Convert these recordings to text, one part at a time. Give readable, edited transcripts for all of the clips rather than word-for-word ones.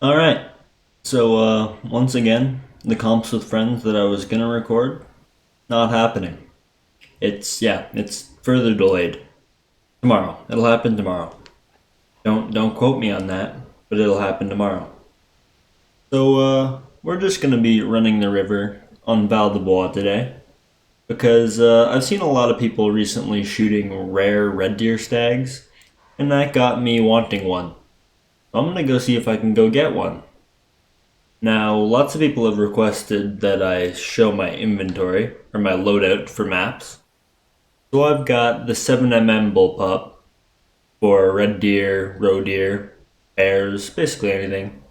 Alright, so once again, the comps with friends that I was gonna record, not happening. It's further delayed. Tomorrow. It'll happen tomorrow. Don't quote me on that, but it'll happen tomorrow. So we're just gonna be running the river on Val de Bois today. Because I've seen a lot of people recently shooting rare red deer stags, and that got me wanting one. So I'm gonna go see if I can go get one. Now, lots of people have requested that I show my inventory, or my loadout for maps. So I've got the 7mm bullpup for red deer, roe deer, bears, basically anything.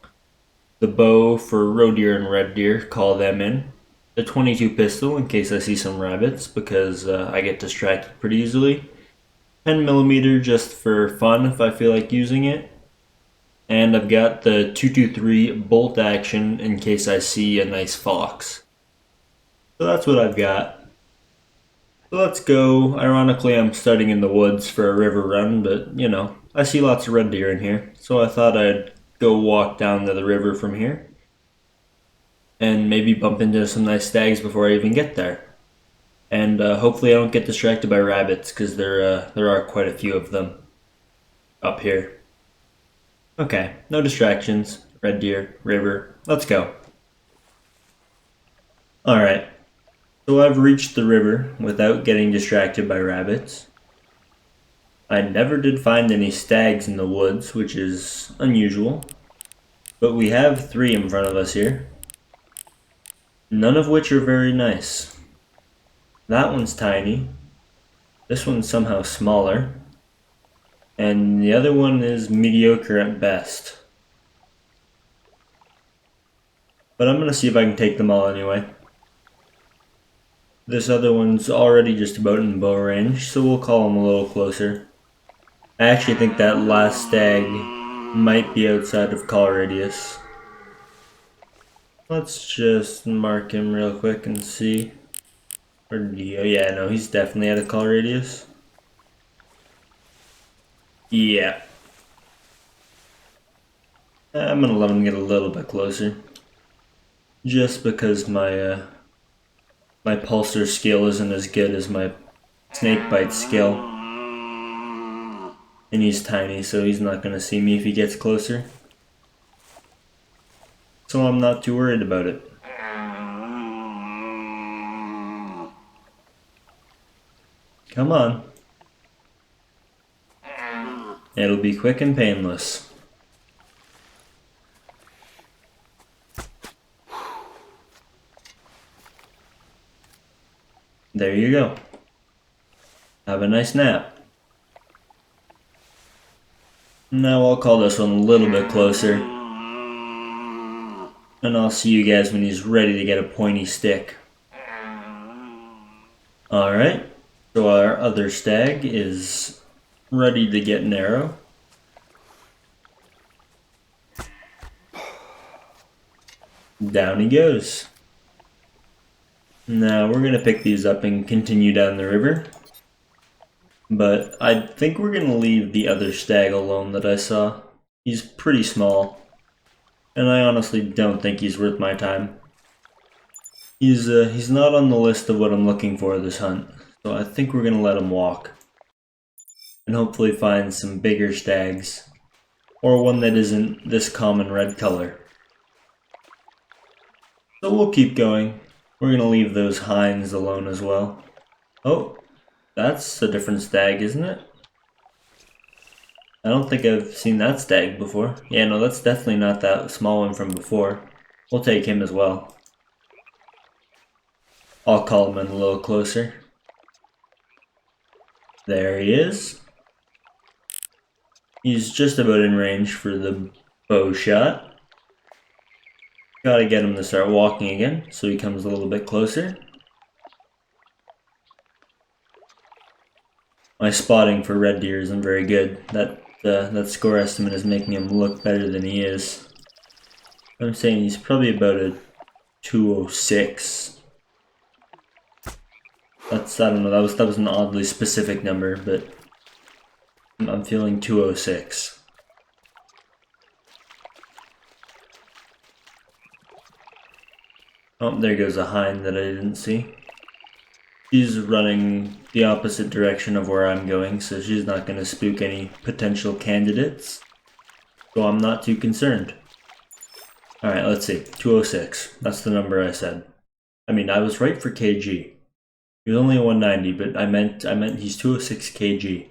The bow for roe deer and red deer, call them in. The 22 pistol in case I see some rabbits, because I get distracted pretty easily. 10mm just for fun if I feel like using it. And I've got the 223 bolt action in case I see a nice fox. So that's what I've got. So let's go. Ironically, I'm starting in the woods for a river run, but I see lots of red deer in here. So I thought I'd go walk down to the river from here. And maybe bump into some nice stags before I even get there. And hopefully I don't get distracted by rabbits, because there are quite a few of them up here. Okay, no distractions. Red deer, river. Let's go. Alright, so I've reached the river without getting distracted by rabbits. I never did find any stags in the woods, which is unusual. But we have 3 in front of us here. None of which are very nice. That one's tiny. This one's somehow smaller. And the other one is mediocre at best. But I'm gonna see if I can take them all anyway. This other one's already just about in bow range, so we'll call him a little closer. I actually think that last stag might be outside of call radius. Let's just mark him real quick and see. Or yeah, no, he's definitely out of call radius. Yeah. I'm gonna let him get a little bit closer. Just because my pulsar skill isn't as good as my snake bite skill. And he's tiny, so he's not gonna see me if he gets closer. So I'm not too worried about it. Come on. It'll be quick and painless. There you go. Have a nice nap. Now I'll call this one a little bit closer. And I'll see you guys when he's ready to get a pointy stick. Alright, so our other stag is ready to get an arrow. Down he goes. Now we're gonna pick these up and continue down the river. But I think we're gonna leave the other stag alone that I saw. He's pretty small. And I honestly don't think he's worth my time. He's not on the list of what I'm looking for this hunt. So I think we're gonna let him walk. And hopefully find some bigger stags. Or one that isn't this common red color. So we'll keep going. We're gonna leave those hinds alone as well. Oh, that's a different stag, isn't it? I don't think I've seen that stag before. Yeah, no, that's definitely not that small one from before. We'll take him as well. I'll call him in a little closer. There he is. He's just about in range for the bow shot. Gotta get him to start walking again, so he comes a little bit closer. My spotting for red deer isn't very good. That score estimate is making him look better than he is. I'm saying he's probably about a 206. I don't know, that was an oddly specific number, but I'm feeling 206. Oh, there goes a hind that I didn't see. She's running the opposite direction of where I'm going, so she's not going to spook any potential candidates. So I'm not too concerned. Alright, let's see. 206. That's the number I said. I mean, I was right for kg. He was only 190, but I meant he's 206 kg.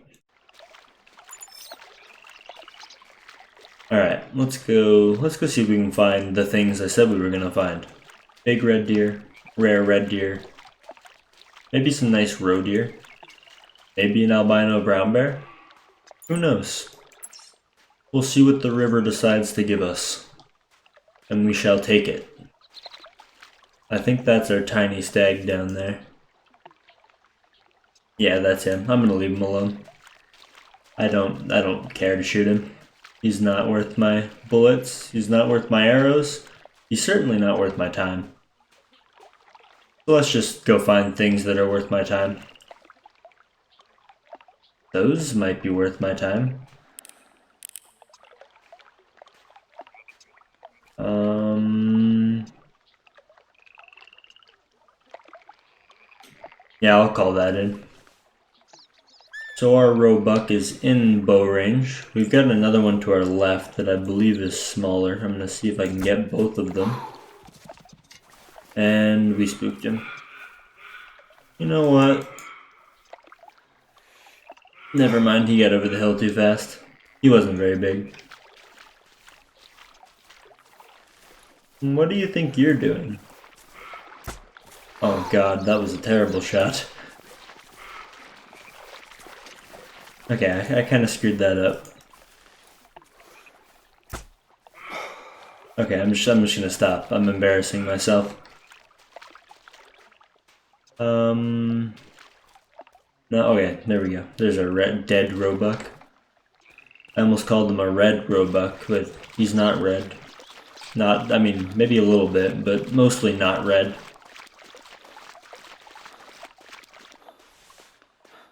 Alright, let's go see if we can find the things I said we were gonna find. Big red deer, rare red deer, maybe some nice roe deer, maybe an albino brown bear. Who knows? We'll see what the river decides to give us, and we shall take it. I think that's our tiny stag down there. Yeah, that's him. I'm gonna leave him alone. I don't care to shoot him. He's not worth my bullets. He's not worth my arrows. He's certainly not worth my time. So let's just go find things that are worth my time. Those might be worth my time. Yeah, I'll call that in. So our roebuck is in bow range. We've got another one to our left that I believe is smaller. I'm gonna see if I can get both of them. And we spooked him. You know what? Never mind, he got over the hill too fast. He wasn't very big. What do you think you're doing? Oh god, that was a terrible shot. Okay, I kind of screwed that up. Okay, I'm just gonna stop. I'm embarrassing myself. No, okay, there we go. There's a dead roebuck. I almost called him a red roebuck, but he's not red. I mean, maybe a little bit, but mostly not red.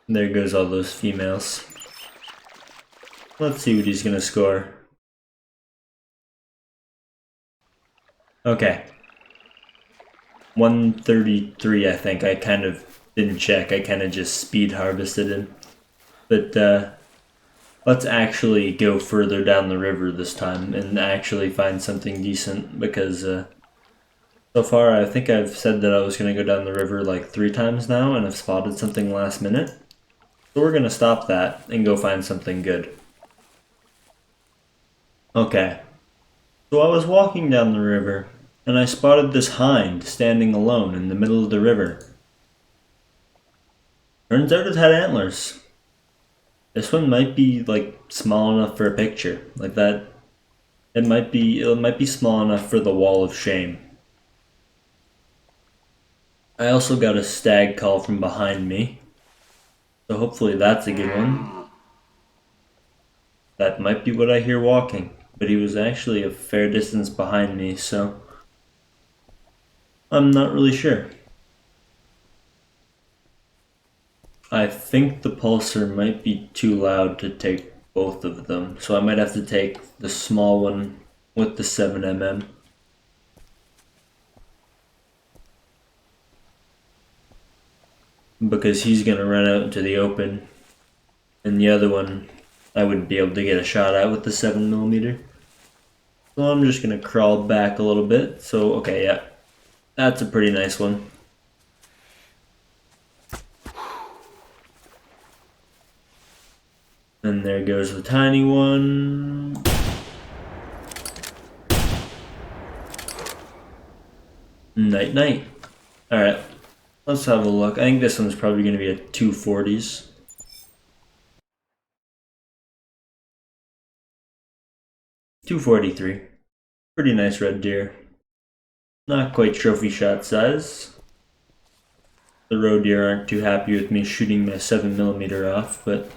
There goes all those females. Let's see what he's gonna score. Okay. 133, I think. I kind of didn't check. I kind of just speed harvested him. But let's actually go further down the river this time and actually find something decent, because so far I think I've said that I was going to go down the river like 3 times now, and I've spotted something last minute. So we're going to stop that and go find something good. Okay. So I was walking down the river, and I spotted this hind standing alone in the middle of the river. Turns out it had antlers. This one might be like small enough for a picture, like that. It might be small enough for the wall of shame. I also got a stag call from behind me, so hopefully that's a good one. That might be what I hear walking, but he was actually a fair distance behind me, so I'm not really sure. I think the pulsar might be too loud to take both of them, so I might have to take the small one with the 7mm. Because he's gonna run out into the open, and the other one I wouldn't be able to get a shot at with the 7mm. So I'm just gonna crawl back a little bit. So okay, yeah, that's a pretty nice one. And there goes the tiny one. Night night. Alright, let's have a look. I think this one's probably going to be a 240s. .243. Pretty nice red deer. Not quite trophy shot size. The roe deer aren't too happy with me shooting my 7mm off, but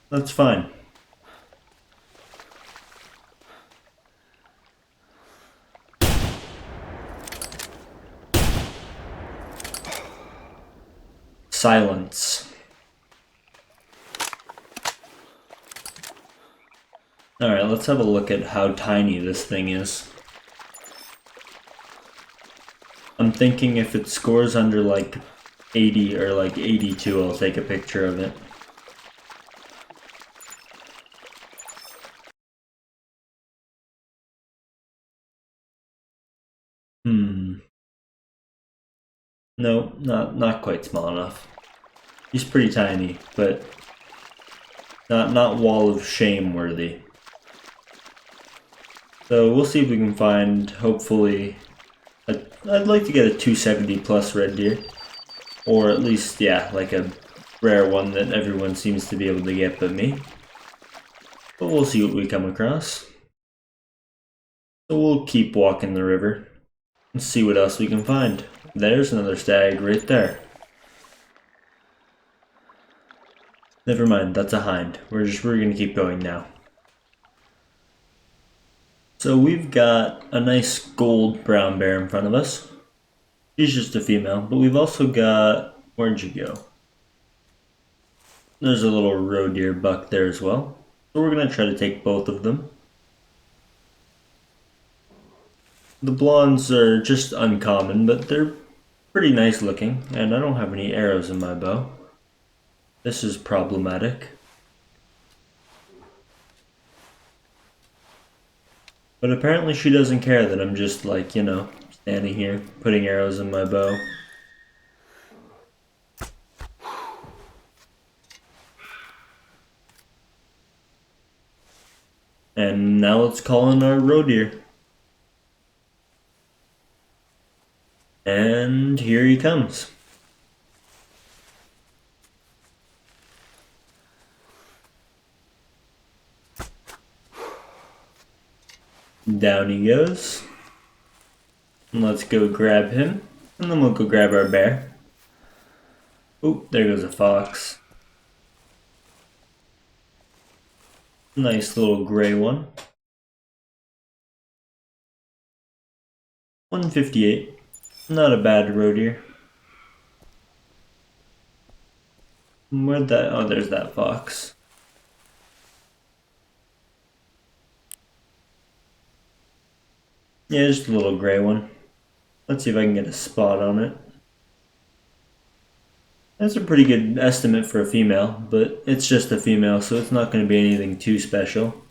that's fine. Silence. Alright, let's have a look at how tiny this thing is. thinking if it scores under like 80 or like 82, I'll take a picture of it. No, not quite small enough. He's pretty tiny, but not wall of shame worthy. So we'll see if we can find, hopefully, I'd like to get a 270 plus red deer. Or at least, yeah, like a rare one that everyone seems to be able to get but me. But we'll see what we come across. So we'll keep walking the river and see what else we can find. There's another stag right there. Never mind, that's a hind. We're gonna keep going now. So we've got a nice gold brown bear in front of us. She's just a female, but we've also got, where'd you go? There's a little roe deer buck there as well. So we're gonna try to take both of them. The blondes are just uncommon, but they're pretty nice looking, and I don't have any arrows in my bow. This is problematic. But apparently she doesn't care that I'm just like, you know, standing here, putting arrows in my bow. And now let's call in our roe deer. And here he comes. Down he goes. And let's go grab him. And then we'll go grab our bear. Oop, there goes a fox. Nice little gray one. 158. Not a bad roe deer. Where'd that? Oh, there's that fox. Yeah, just a little gray one. Let's see if I can get a spot on it. That's a pretty good estimate for a female, but it's just a female, so it's not going to be anything too special.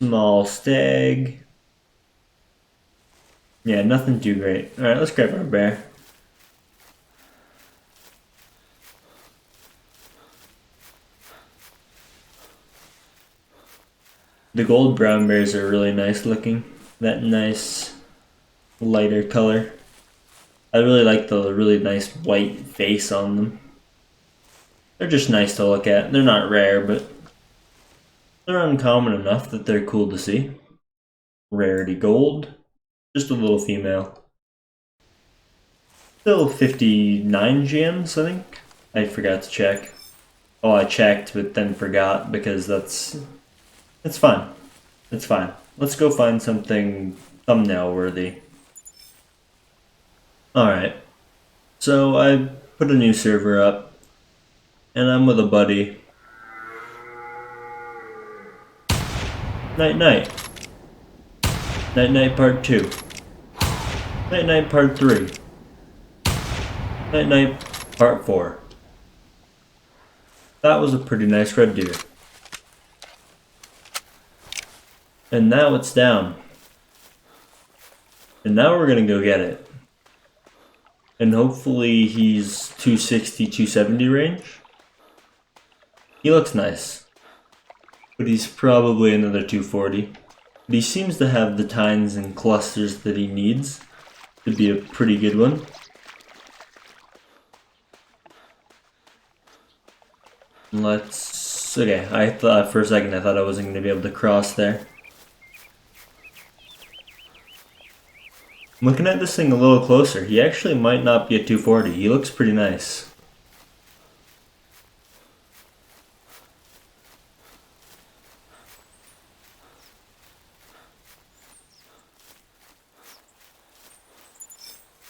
Small stag. Yeah, nothing too great. Alright, let's grab our bear. The gold brown bears are really nice looking. That nice lighter color. I really like the really nice white face on them. They're just nice to look at. They're not rare, but they're uncommon enough that they're cool to see. Rarity gold. Just a little female. Still 59 GMs, I think. I forgot to check. Oh, I checked, but then forgot because it's fine. It's fine. Let's go find something thumbnail worthy. Alright. So I put a new server up. And I'm with a buddy. Night night. Night night part 2. Night night part 3. Night night part 4. That was a pretty nice red deer. And now it's down. And now we're gonna go get it. And hopefully he's 260, 270 range. He looks nice. But he's probably another 240. But he seems to have the tines and clusters that he needs to be a pretty good one. Okay, I thought for a second I thought I wasn't going to be able to cross there. I'm looking at this thing a little closer. He actually might not be a 240. He looks pretty nice.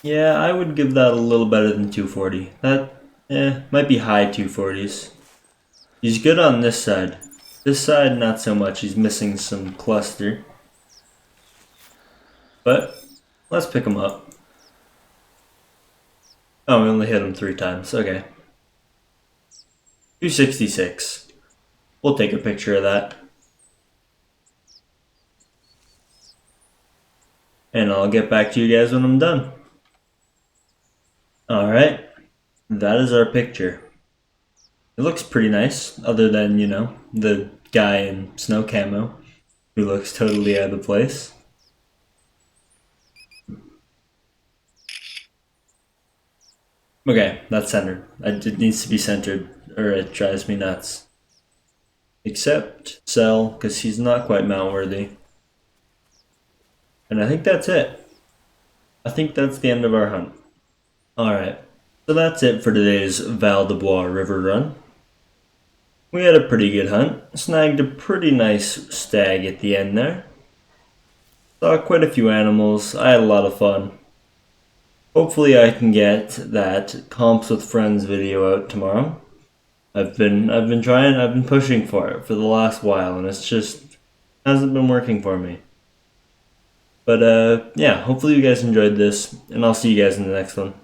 Yeah, I would give that a little better than 240. That, might be high 240s. He's good on this side. This side, not so much. He's missing some cluster. But let's pick him up. Oh, we only hit him 3 times. Okay. 266. We'll take a picture of that. And I'll get back to you guys when I'm done. Alright. That is our picture. It looks pretty nice, other than, the guy in snow camo, who looks totally out of place. Okay, that's centered. It needs to be centered, or it drives me nuts. Accept, sell, because he's not quite mount worthy. And I think that's it. I think that's the end of our hunt. Alright, so that's it for today's Val de Bois River Run. We had a pretty good hunt, snagged a pretty nice stag at the end there. Saw quite a few animals, I had a lot of fun. Hopefully I can get that Comps with Friends video out tomorrow. I've been pushing for it for the last while, and it's just hasn't been working for me. But yeah, hopefully you guys enjoyed this, and I'll see you guys in the next one.